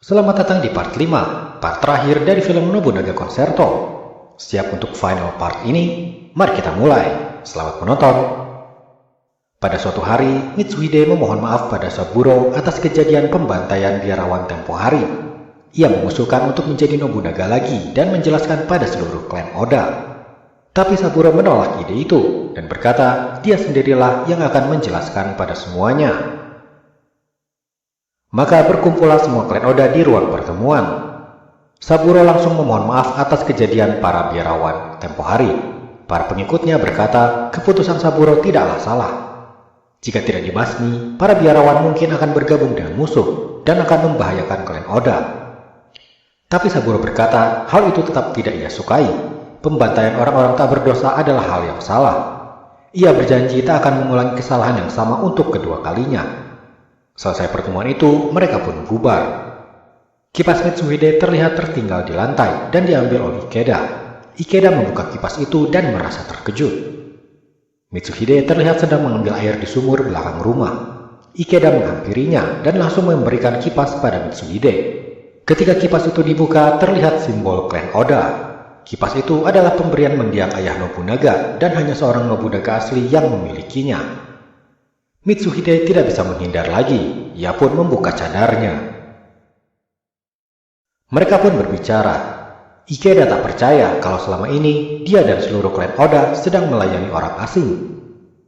Selamat datang di part 5, part terakhir dari film Nobunaga Concerto. Siap untuk final part ini? Mari kita mulai. Selamat menonton. Pada suatu hari, Mitsuhide memohon maaf pada Saburo atas kejadian pembantaian biarawan tempo hari. Ia mengusulkan untuk menjadi Nobunaga lagi dan menjelaskan pada seluruh klan Oda. Tapi Saburo menolak ide itu dan berkata dia sendirilah yang akan menjelaskan pada semuanya. Maka berkumpullah semua klan Oda di ruang pertemuan. Saburo langsung memohon maaf atas kejadian para biarawan tempo hari. Para pengikutnya berkata keputusan Saburo tidaklah salah. Jika tidak dibasmi, para biarawan mungkin akan bergabung dengan musuh dan akan membahayakan klan Oda. Tapi Saburo berkata hal itu tetap tidak ia sukai. Pembantaian orang-orang tak berdosa adalah hal yang salah. Ia berjanji tak akan mengulangi kesalahan yang sama untuk kedua kalinya. Selesai pertemuan itu, mereka pun bubar. Kipas Mitsuhide terlihat tertinggal di lantai dan diambil oleh Ikeda. Ikeda membuka kipas itu dan merasa terkejut. Mitsuhide terlihat sedang mengambil air di sumur belakang rumah. Ikeda menghampirinya dan langsung memberikan kipas pada Mitsuhide. Ketika kipas itu dibuka, terlihat simbol klan Oda. Kipas itu adalah pemberian mendiang ayah Nobunaga dan hanya seorang Nobunaga asli yang memilikinya. Mitsuhide tidak bisa menghindar lagi, ia pun membuka cadarnya. Mereka pun berbicara. Ikeda tak percaya kalau selama ini dia dan seluruh klan Oda sedang melayani orang asing.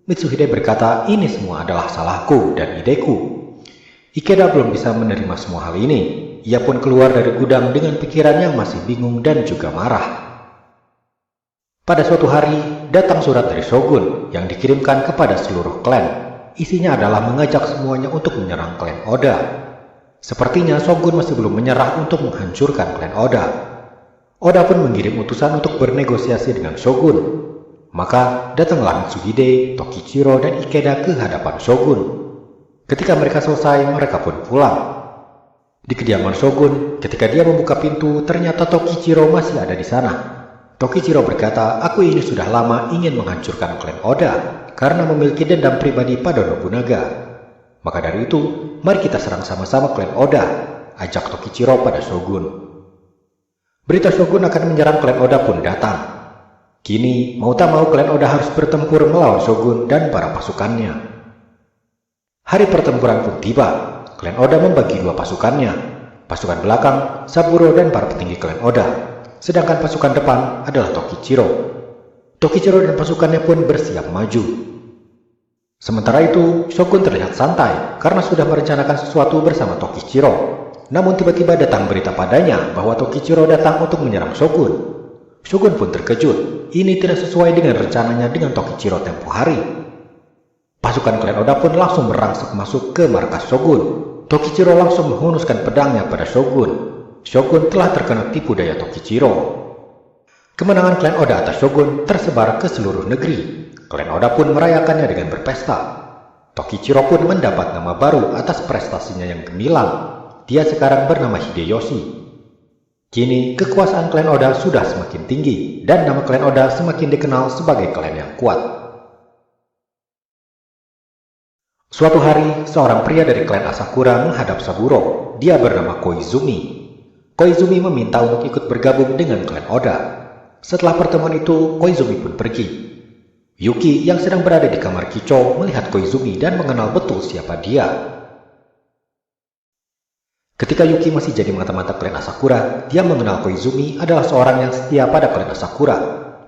Mitsuhide berkata ini semua adalah salahku dan ideku. Ikeda belum bisa menerima semua hal ini. Ia pun keluar dari gudang dengan pikiran yang masih bingung dan juga marah. Pada suatu hari, datang surat dari Shogun yang dikirimkan kepada seluruh klan. Isinya adalah mengajak semuanya untuk menyerang klan Oda. Sepertinya Shogun masih belum menyerah untuk menghancurkan klan Oda. Oda pun mengirim utusan untuk bernegosiasi dengan Shogun. Maka datanglah Mitsuhide, Tokichiro, dan Ikeda ke hadapan Shogun. Ketika mereka selesai, mereka pun pulang. Di kediaman Shogun, ketika dia membuka pintu, ternyata Tokichiro masih ada di sana. Tokichiro berkata, aku ini sudah lama ingin menghancurkan klan Oda karena memiliki dendam pribadi pada Nobunaga. Maka dari itu, mari kita serang sama-sama klan Oda, ajak Tokichiro pada Shogun. Berita Shogun akan menyerang klan Oda pun datang. Kini, mau tak mau klan Oda harus bertempur melawan Shogun dan para pasukannya. Hari pertempuran pun tiba. Klan Oda membagi dua pasukannya. Pasukan belakang, Saburo dan para petinggi klan Oda. Sedangkan pasukan depan adalah Tokichiro. Tokichiro dan pasukannya pun bersiap maju. Sementara itu, Shogun terlihat santai karena sudah merencanakan sesuatu bersama Tokichiro. Namun tiba-tiba datang berita padanya bahwa Tokichiro datang untuk menyerang Shogun. Shogun pun terkejut. Ini tidak sesuai dengan rencananya dengan Tokichiro tempo hari. Pasukan klan Oda pun langsung merangsek masuk ke markas Shogun. Tokichiro langsung menghunuskan pedangnya pada Shogun. Shogun telah terkena tipu daya Tokichiro. Kemenangan klan Oda atas Shogun tersebar ke seluruh negeri. Klan Oda pun merayakannya dengan berpesta. Tokichiro pun mendapat nama baru atas prestasinya yang gemilang. Dia sekarang bernama Hideyoshi. Kini kekuasaan klan Oda sudah semakin tinggi dan nama klan Oda semakin dikenal sebagai klan yang kuat. Suatu hari, seorang pria dari klan Asakura menghadap Saburo. Dia bernama Koizumi. Koizumi meminta untuk ikut bergabung dengan klan Oda. Setelah pertemuan itu, Koizumi pun pergi. Yuki yang sedang berada di kamar Kicho melihat Koizumi dan mengenal betul siapa dia. Ketika Yuki masih jadi mata-mata klan Asakura, dia mengenal Koizumi adalah seorang yang setia pada klan Asakura.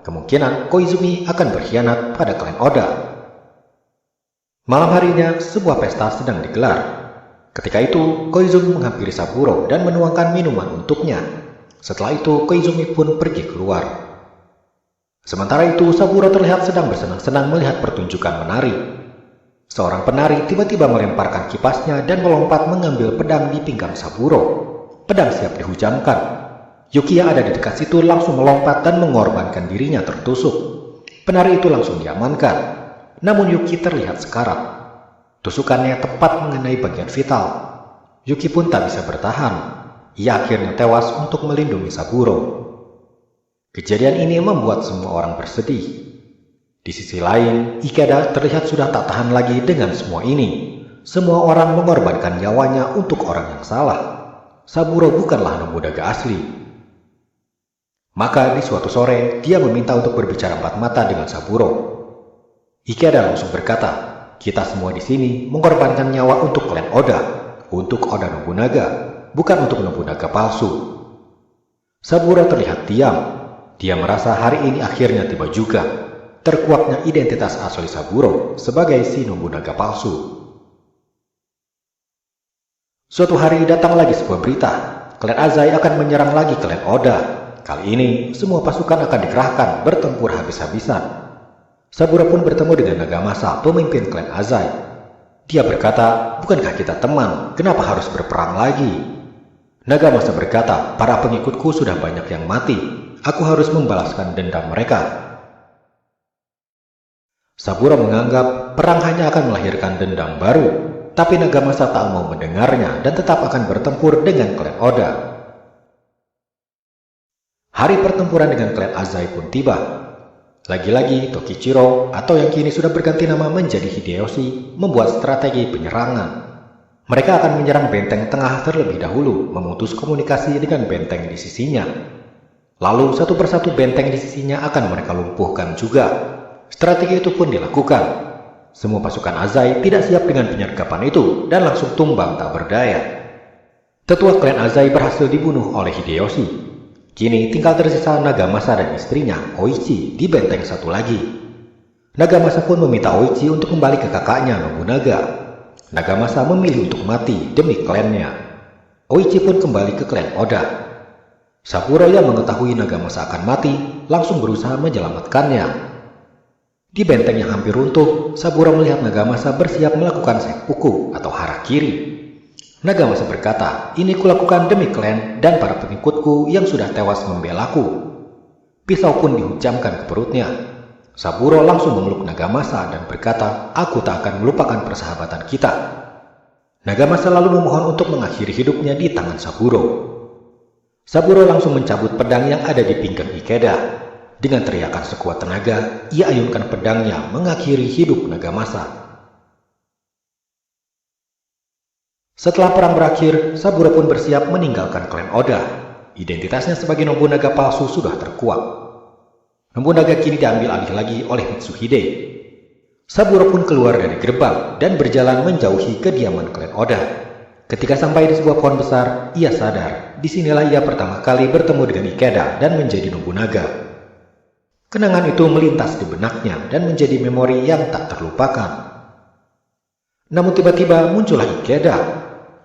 Kemungkinan Koizumi akan berkhianat pada klan Oda. Malam harinya, sebuah pesta sedang digelar. Ketika itu, Koizumi menghampiri Saburo dan menuangkan minuman untuknya. Setelah itu, Koizumi pun pergi keluar. Sementara itu, Saburo terlihat sedang bersenang-senang melihat pertunjukan menari. Seorang penari tiba-tiba melemparkan kipasnya dan melompat mengambil pedang di pinggang Saburo. Pedang siap dihujamkan. Yuki yang ada di dekat situ langsung melompat dan mengorbankan dirinya tertusuk. Penari itu langsung diamankan. Namun Yuki terlihat sekarat. Tusukannya tepat mengenai bagian vital. Yuki pun tak bisa bertahan. Ia akhirnya tewas untuk melindungi Saburo. Kejadian ini membuat semua orang bersedih. Di sisi lain, Ikeda terlihat sudah tak tahan lagi dengan semua ini. Semua orang mengorbankan nyawanya untuk orang yang salah. Saburo bukanlah Nobunaga asli. Maka di suatu sore, dia meminta untuk berbicara empat mata dengan Saburo. Ikeda langsung berkata, "Kita semua di sini mengorbankan nyawa untuk klan Oda, untuk Oda Nobunaga, bukan untuk Nobunaga palsu." Saburo terlihat diam. Dia merasa hari ini akhirnya tiba juga. Terkuaknya identitas asli Saburo sebagai si Nobunaga palsu. Suatu hari datang lagi sebuah berita. Klan Azai akan menyerang lagi klan Oda. Kali ini, semua pasukan akan dikerahkan bertempur habis-habisan. Saburo pun bertemu dengan Nagamasa, pemimpin klan Azai. Dia berkata, "Bukankah kita teman? Kenapa harus berperang lagi?" Nagamasa berkata, "Para pengikutku sudah banyak yang mati. Aku harus membalaskan dendam mereka." Saburo menganggap perang hanya akan melahirkan dendam baru. Tapi Nagamasa tak mau mendengarnya dan tetap akan bertempur dengan klan Oda. Hari pertempuran dengan klan Azai pun tiba. Lagi-lagi Tokichiro, atau yang kini sudah berganti nama menjadi Hideyoshi, membuat strategi penyerangan. Mereka akan menyerang benteng tengah terlebih dahulu, memutus komunikasi dengan benteng di sisinya. Lalu satu persatu benteng di sisinya akan mereka lumpuhkan juga. Strategi itu pun dilakukan. Semua pasukan Azai tidak siap dengan penyergapan itu dan langsung tumbang tak berdaya. Tetua klan Azai berhasil dibunuh oleh Hideyoshi. Kini tinggal tersisa Nagamasa dan istrinya, Oichi, di benteng satu lagi. Nagamasa pun meminta Oichi untuk kembali ke kakaknya, Nobunaga. Nagamasa memilih untuk mati demi klannya. Oichi pun kembali ke klan Oda. Saburo yang mengetahui Nagamasa akan mati, langsung berusaha menyelamatkannya. Di benteng yang hampir runtuh, Saburo melihat Nagamasa bersiap melakukan seppuku atau harakiri. Nagamasa berkata, "Ini kulakukan demi klan dan para pengikutku yang sudah tewas membelaku." Pisau pun dihujamkan ke perutnya. Saburo langsung memeluk Nagamasa dan berkata, "Aku tak akan melupakan persahabatan kita." Nagamasa lalu memohon untuk mengakhiri hidupnya di tangan Saburo. Saburo langsung mencabut pedang yang ada di pinggang Ikeda. Dengan teriakan sekuat tenaga, ia ayunkan pedangnya mengakhiri hidup Nagamasa. Setelah perang berakhir, Saburo pun bersiap meninggalkan klan Oda. Identitasnya sebagai Nobunaga palsu sudah terkuak. Nobunaga kini diambil alih lagi oleh Mitsuhide. Saburo pun keluar dari gerbang dan berjalan menjauhi kediaman klan Oda. Ketika sampai di sebuah pohon besar, ia sadar. Disinilah ia pertama kali bertemu dengan Ikeda dan menjadi Nobunaga. Kenangan itu melintas di benaknya dan menjadi memori yang tak terlupakan. Namun tiba-tiba muncullah Ikeda.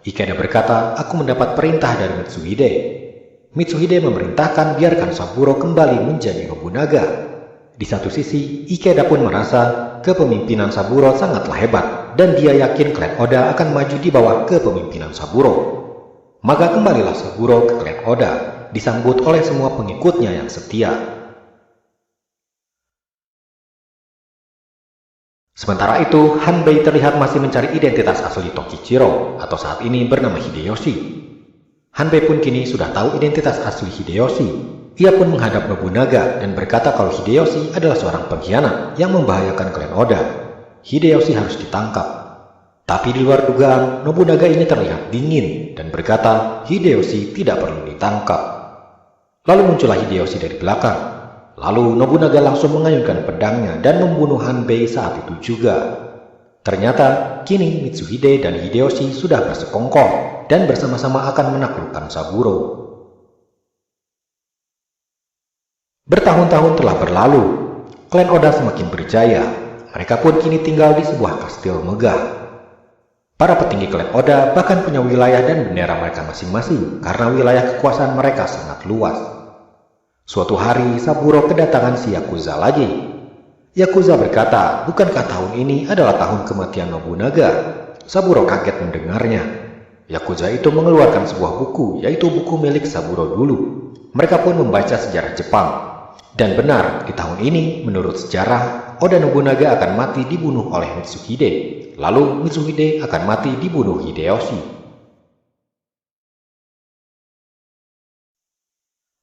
Ikeda berkata, "Aku mendapat perintah dari Mitsuhide." Mitsuhide memerintahkan biarkan Saburo kembali menjadi Nobunaga. Di satu sisi, Ikeda pun merasa kepemimpinan Saburo sangatlah hebat dan dia yakin klan Oda akan maju di bawah kepemimpinan Saburo. Maka kembalilah Saburo ke klan Oda, disambut oleh semua pengikutnya yang setia. Sementara itu, Hanbei terlihat masih mencari identitas asli Tokichiro atau saat ini bernama Hideyoshi. Hanbei pun kini sudah tahu identitas asli Hideyoshi. Ia pun menghadap Nobunaga dan berkata kalau Hideyoshi adalah seorang pengkhianat yang membahayakan klan Oda. Hideyoshi harus ditangkap. Tapi di luar dugaan, Nobunaga ini terlihat dingin dan berkata Hideyoshi tidak perlu ditangkap. Lalu muncullah Hideyoshi dari belakang. Lalu Nobunaga langsung mengayunkan pedangnya dan membunuh Hanbei saat itu juga. Ternyata kini Mitsuhide dan Hideyoshi sudah bersekongkol dan bersama-sama akan menaklukkan Saburo. Bertahun-tahun telah berlalu. Klan Oda semakin berjaya. Mereka pun kini tinggal di sebuah kastil megah. Para petinggi klan Oda bahkan punya wilayah dan bendera mereka masing-masing karena wilayah kekuasaan mereka sangat luas. Suatu hari, Saburo kedatangan si Yakuza lagi. Yakuza berkata, "Bukankah tahun ini adalah tahun kematian Nobunaga?" Saburo kaget mendengarnya. Yakuza itu mengeluarkan sebuah buku, yaitu buku milik Saburo dulu. Mereka pun membaca sejarah Jepang. Dan benar, di tahun ini, menurut sejarah, Oda Nobunaga akan mati dibunuh oleh Mitsuhide. Lalu Mitsuhide akan mati dibunuh Hideyoshi.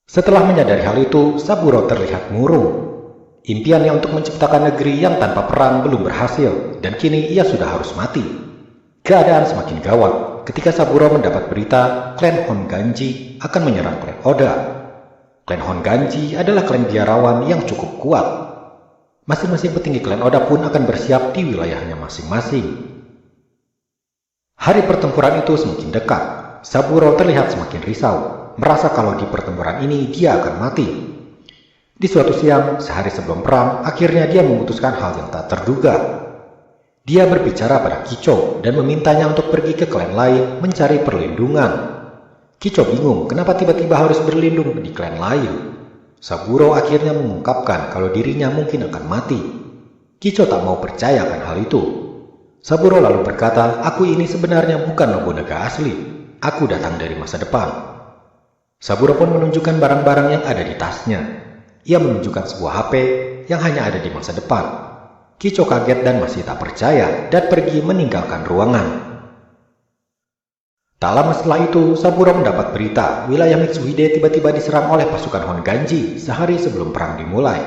Setelah menyadari hal itu, Saburo terlihat murung. Impiannya untuk menciptakan negeri yang tanpa perang belum berhasil, dan kini ia sudah harus mati. Keadaan semakin gawat. ketika Saburo mendapat berita klan Honganji akan menyerang klan Oda. Klan Honganji adalah klan biarawan yang cukup kuat. Masing-masing petinggi klan Oda pun akan bersiap di wilayahnya masing-masing. Hari pertempuran itu semakin dekat. Saburo terlihat semakin risau, merasa kalau di pertempuran ini dia akan mati. Di suatu siang, sehari sebelum perang, akhirnya dia memutuskan hal yang tak terduga. Dia berbicara pada Kicho dan memintanya untuk pergi ke klan lain mencari perlindungan. Kicho bingung kenapa tiba-tiba harus berlindung di klan lain. Saburo akhirnya mengungkapkan kalau dirinya mungkin akan mati. Kicho tak mau percaya akan hal itu. Saburo lalu berkata, "Aku ini sebenarnya bukan Nobunaga asli. Aku datang dari masa depan." Saburo pun menunjukkan barang-barang yang ada di tasnya. Ia menunjukkan sebuah HP yang hanya ada di masa depan. Kicho kaget dan masih tak percaya dan pergi meninggalkan ruangan. Tak lama setelah itu, Saburo mendapat berita wilayah Mitsuhide tiba-tiba diserang oleh pasukan Honganji sehari sebelum perang dimulai.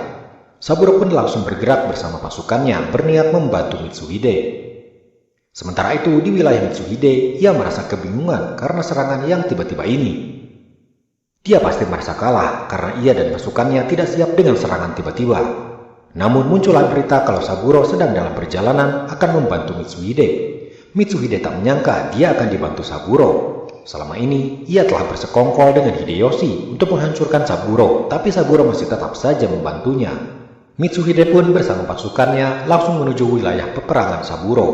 Saburo pun langsung bergerak bersama pasukannya berniat membantu Mitsuhide. Sementara itu, di wilayah Mitsuhide, ia merasa kebingungan karena serangan yang tiba-tiba ini. Dia pasti merasa kalah karena ia dan pasukannya tidak siap dengan serangan tiba-tiba. Namun muncullah berita kalau Saburo sedang dalam perjalanan akan membantu Mitsuhide. Mitsuhide tak menyangka dia akan dibantu Saburo. Selama ini, ia telah bersekongkol dengan Hideyoshi untuk menghancurkan Saburo, tapi Saburo masih tetap saja membantunya. Mitsuhide pun bersama pasukannya langsung menuju wilayah peperangan Saburo.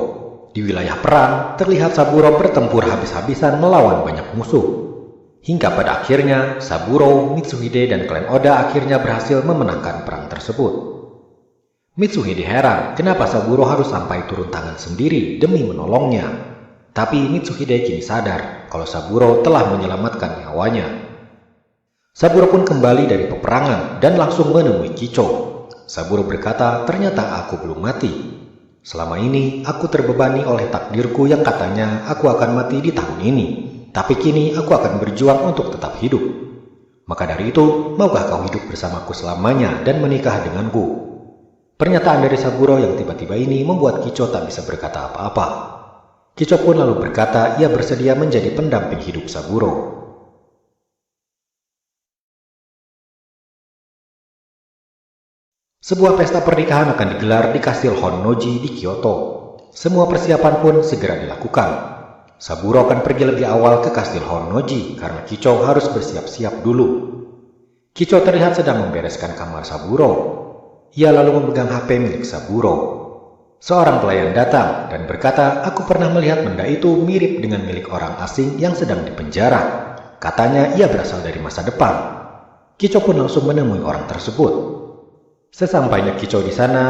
Di wilayah perang, terlihat Saburo bertempur habis-habisan melawan banyak musuh. Hingga pada akhirnya, Saburo, Mitsuhide, dan klan Oda akhirnya berhasil memenangkan perang tersebut. Mitsuhide heran kenapa Saburo harus sampai turun tangan sendiri demi menolongnya. Tapi Mitsuhide kini sadar kalau Saburo telah menyelamatkan nyawanya. Saburo pun kembali dari peperangan dan langsung menemui Kicho. Saburo berkata, "Ternyata aku belum mati. Selama ini aku terbebani oleh takdirku yang katanya aku akan mati di tahun ini. Tapi kini aku akan berjuang untuk tetap hidup. Maka dari itu, maukah kau hidup bersamaku selamanya dan menikah denganku?" Pernyataan dari Saburo yang tiba-tiba ini membuat Kicho tak bisa berkata apa-apa. Kicho pun lalu berkata ia bersedia menjadi pendamping hidup Saburo. Sebuah pesta pernikahan akan digelar di kastil Honnoji di Kyoto. Semua persiapan pun segera dilakukan. Saburo akan pergi lebih awal ke kastil Honnoji karena Kicho harus bersiap-siap dulu. Kicho terlihat sedang membereskan kamar Saburo. Ia lalu memegang HP milik Saburo. Seorang pelayan datang dan berkata, "Aku pernah melihat benda itu mirip dengan milik orang asing yang sedang dipenjara. Katanya ia berasal dari masa depan." Kicho pun langsung menemui orang tersebut. Sesampainya Kicho di sana,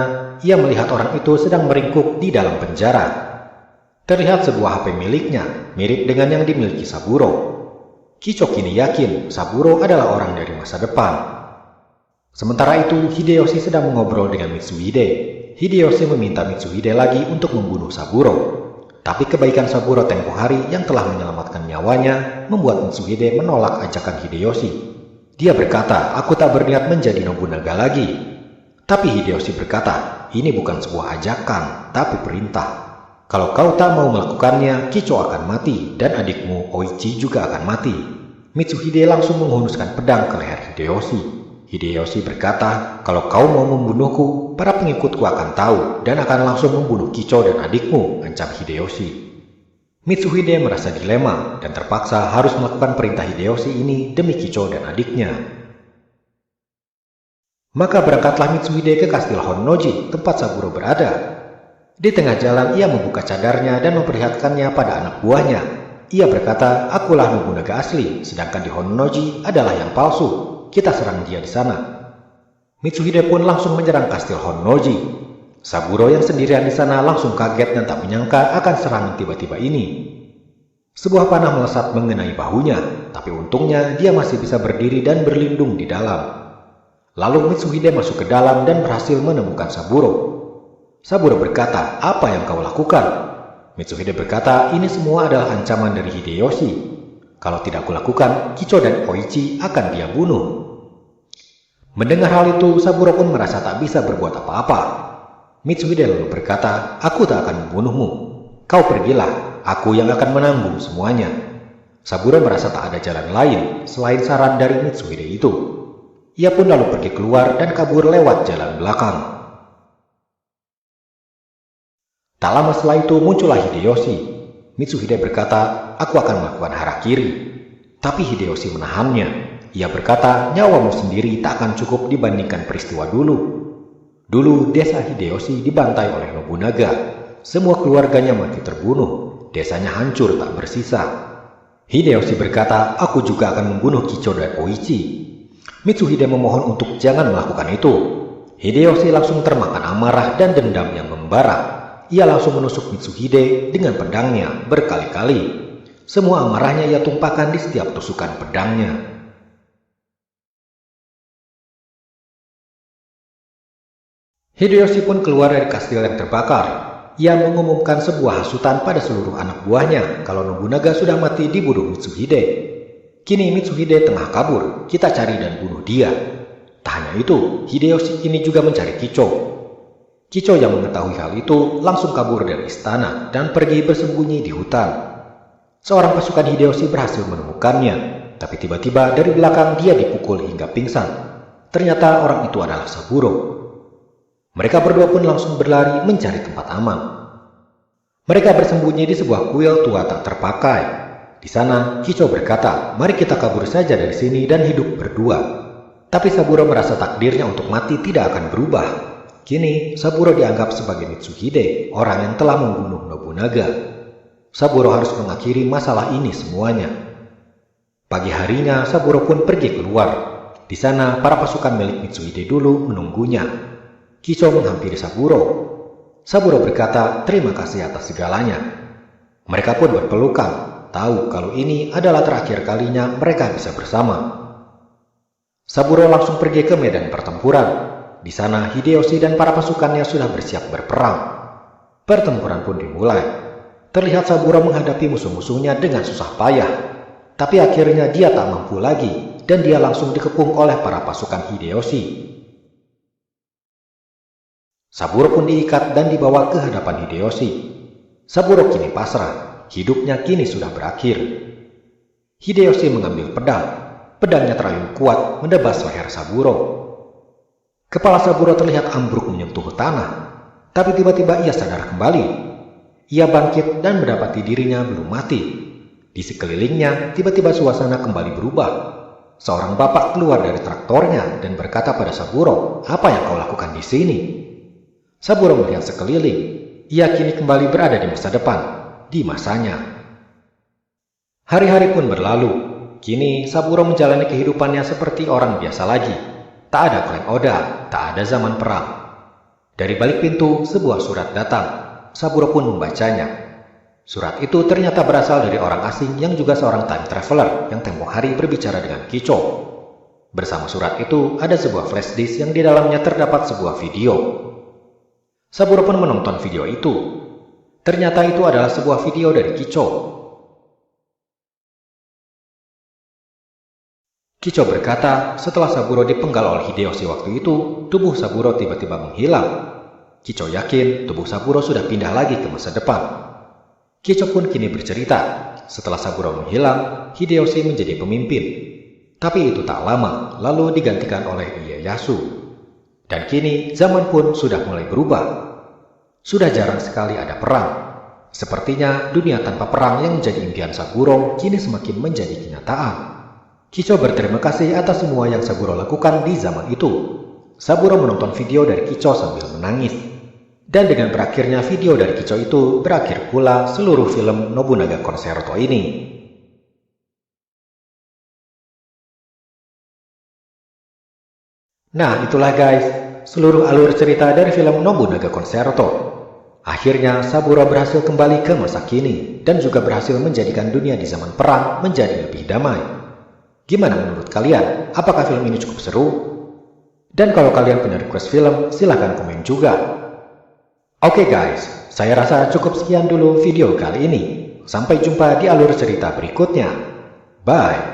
ia melihat orang itu sedang meringkuk di dalam penjara. Terlihat sebuah HP miliknya, mirip dengan yang dimiliki Saburo. Kicho kini yakin Saburo adalah orang dari masa depan. Sementara itu, Hideyoshi sedang mengobrol dengan Mitsuhide. Hideyoshi meminta Mitsuhide lagi untuk membunuh Saburo. Tapi kebaikan Saburo tempo hari yang telah menyelamatkan nyawanya membuat Mitsuhide menolak ajakan Hideyoshi. Dia berkata, "Aku tak berniat menjadi Nobunaga lagi." Tapi Hideyoshi berkata, "Ini bukan sebuah ajakan, tapi perintah. Kalau kau tak mau melakukannya, Kicho akan mati dan adikmu Oichi juga akan mati." Mitsuhide langsung menghunuskan pedang ke leher Hideyoshi. Hideyoshi berkata, "Kalau kau mau membunuhku, para pengikutku akan tahu dan akan langsung membunuh Kicho dan adikmu," ancam Hideyoshi. Mitsuhide merasa dilema dan terpaksa harus melakukan perintah Hideyoshi ini demi Kicho dan adiknya. Maka berangkatlah Mitsuhide ke kastil Honnoji, tempat Saburo berada. Di tengah jalan ia membuka cadarnya dan memperlihatkannya pada anak buahnya. Ia berkata, "Akulah Nobunaga asli, sedangkan di Honnoji adalah yang palsu. Kita serang dia di sana." Mitsuhide pun langsung menyerang kastil Honnoji. Saburo yang sendirian di sana langsung kaget dan tak menyangka akan serangan tiba-tiba ini. Sebuah panah melesat mengenai bahunya, tapi untungnya dia masih bisa berdiri dan berlindung di dalam. Lalu Mitsuhide masuk ke dalam dan berhasil menemukan Saburo. Saburo berkata, "Apa yang kau lakukan?" Mitsuhide berkata, "Ini semua adalah ancaman dari Hideyoshi. Kalau tidak kulakukan, Kicho dan Oichi akan dia bunuh." Mendengar hal itu, Saburo pun merasa tak bisa berbuat apa-apa. Mitsuhide lalu berkata, "Aku tak akan membunuhmu. Kau pergilah. aku yang akan menanggung semuanya. Saburo merasa tak ada jalan lain selain saran dari Mitsuhide itu. Ia pun lalu pergi keluar dan kabur lewat jalan belakang. Tak lama setelah itu muncullah Hideyoshi. Mitsuhide berkata, aku akan melakukan harakiri. Tapi Hideyoshi menahannya. Ia berkata, nyawamu sendiri tak akan cukup dibandingkan peristiwa dulu. Dulu desa Hideyoshi dibantai oleh Nobunaga. Semua keluarganya mati terbunuh. Desanya hancur tak bersisa. Hideyoshi berkata, aku juga akan membunuh Kicho dan Oichi. Mitsuhide memohon untuk jangan melakukan itu. Hideyoshi langsung termakan amarah dan dendam yang membara. Ia langsung menusuk Mitsuhide dengan pedangnya berkali-kali. Semua amarahnya ia tumpahkan di setiap tusukan pedangnya. Hideyoshi pun keluar dari kastil yang terbakar. Ia mengumumkan sebuah hasutan pada seluruh anak buahnya kalau Nobunaga sudah mati dibunuh Mitsuhide. Kini Mitsuhide tengah kabur, kita cari dan bunuh dia. Tak hanya itu, Hideyoshi kini juga mencari Kicho. Kicho yang mengetahui hal itu langsung kabur dari istana dan pergi bersembunyi di hutan. Seorang pasukan Hideyoshi berhasil menemukannya, tapi tiba-tiba dari belakang dia dipukul hingga pingsan. Ternyata orang itu adalah Saburo. Mereka berdua pun langsung berlari mencari tempat aman. Mereka bersembunyi di sebuah kuil tua tak terpakai. Di sana, Kicho berkata, mari kita kabur saja dari sini dan hidup berdua. Tapi Saburo merasa takdirnya untuk mati tidak akan berubah. Kini, Saburo dianggap sebagai Mitsuhide, orang yang telah membunuh Nobunaga. Saburo harus mengakhiri masalah ini semuanya. Pagi harinya, Saburo pun pergi keluar. Di sana, para pasukan milik Mitsuhide dulu menunggunya. Kicho menghampiri Saburo. Saburo berkata, terima kasih atas segalanya. Mereka pun berpelukan, tahu kalau ini adalah terakhir kalinya mereka bisa bersama. Saburo langsung pergi ke medan pertempuran. Di sana Hideyoshi dan para pasukannya sudah bersiap berperang. Pertempuran pun dimulai. Terlihat Saburo menghadapi musuh-musuhnya dengan susah payah. Tapi akhirnya dia tak mampu lagi dan dia langsung dikepung oleh para pasukan Hideyoshi. Saburo pun diikat dan dibawa ke hadapan Hideyoshi. Saburo kini pasrah. Hidupnya kini sudah berakhir. Hideyoshi mengambil pedang. Pedangnya terlalu kuat menebas leher Saburo. Kepala Saburo terlihat ambruk menyentuh tanah, tapi tiba-tiba ia sadar kembali. Ia bangkit dan mendapati dirinya belum mati. Di sekelilingnya, tiba-tiba suasana kembali berubah. Seorang bapak keluar dari traktornya dan berkata pada Saburo, apa yang kau lakukan di sini? Saburo melihat sekeliling. Ia kini kembali berada di masa depan, di masanya. Hari-hari pun berlalu. Kini Saburo menjalani kehidupannya seperti orang biasa lagi. Tak ada klan Oda, tak ada zaman perang. Dari balik pintu, sebuah surat datang. Saburo pun membacanya. Surat itu ternyata berasal dari orang asing yang juga seorang time traveler yang tempo hari berbicara dengan Kicho. Bersama surat itu, ada sebuah flash disk yang di dalamnya terdapat sebuah video. Saburo pun menonton video itu. Ternyata itu adalah sebuah video dari Kicho. Kicho berkata, setelah Saburo dipenggal oleh Hideyoshi waktu itu, tubuh Saburo tiba-tiba menghilang. Kicho yakin tubuh Saburo sudah pindah lagi ke masa depan. Kicho pun kini bercerita, setelah Saburo menghilang, Hideyoshi menjadi pemimpin. Tapi itu tak lama, lalu digantikan oleh Ieyasu. Dan kini zaman pun sudah mulai berubah. Sudah jarang sekali ada perang. Sepertinya dunia tanpa perang yang menjadi impian Saburo kini semakin menjadi kenyataan. Kicho berterima kasih atas semua yang Saburo lakukan di zaman itu. Saburo menonton video dari Kicho sambil menangis. Dan dengan berakhirnya video dari Kicho itu, berakhir pula seluruh film Nobunaga Concerto ini. Nah, itulah guys, seluruh alur cerita dari film Nobunaga Concerto. Akhirnya Saburo berhasil kembali ke masa kini dan juga berhasil menjadikan dunia di zaman perang menjadi lebih damai. Gimana menurut kalian? Apakah film ini cukup seru? Dan kalau kalian punya request film, silahkan komen juga. Oke guys, saya rasa cukup sekian dulu video kali ini. Sampai jumpa di alur cerita berikutnya. Bye!